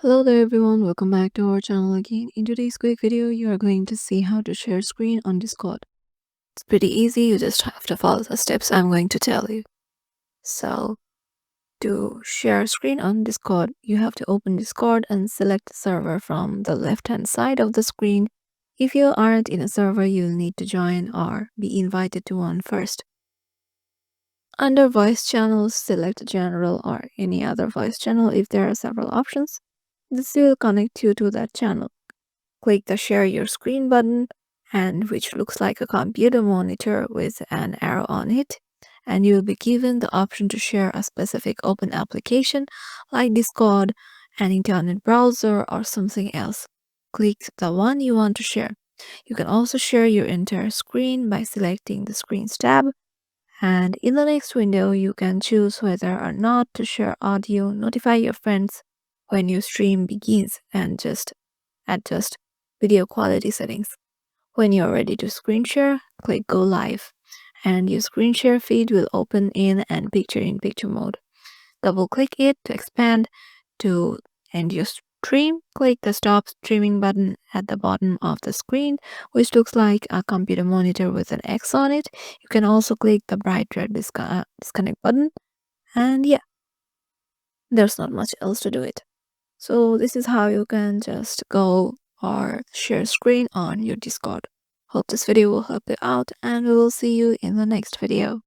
Hello there everyone, welcome back to our channel again. In today's quick video, you are going to see how to share screen on Discord. It's pretty easy, you just have to follow the steps I'm going to tell you. So, to share screen on Discord, you have to open Discord and select the server from the left hand side of the screen. If you aren't in a server, you'll need to join or be invited to one first. Under voice channels, select general or any other voice channel if there are several options. This will connect you to that channel. Click the share your screen button, and which looks like a computer monitor with an arrow on it, and you'll be given the option to share a specific open application like Discord, an internet browser, or something else. Click the one you want to share. You can also share your entire screen by selecting the Screens tab, and in the next window you can choose whether or not to share audio, notify your friends when your stream begins, and just adjust video quality settings. When you're ready to screen share, click Go Live, and your screen share feed will open in picture mode. Double click it to expand to end your stream. Click the Stop Streaming button at the bottom of the screen, which looks like a computer monitor with an X on it. You can also click the bright red disconnect button, and yeah, there's not much else to do it. So this is how you can just go or share screen on your Discord. Hope this video will help you out, and we will see you in the next video.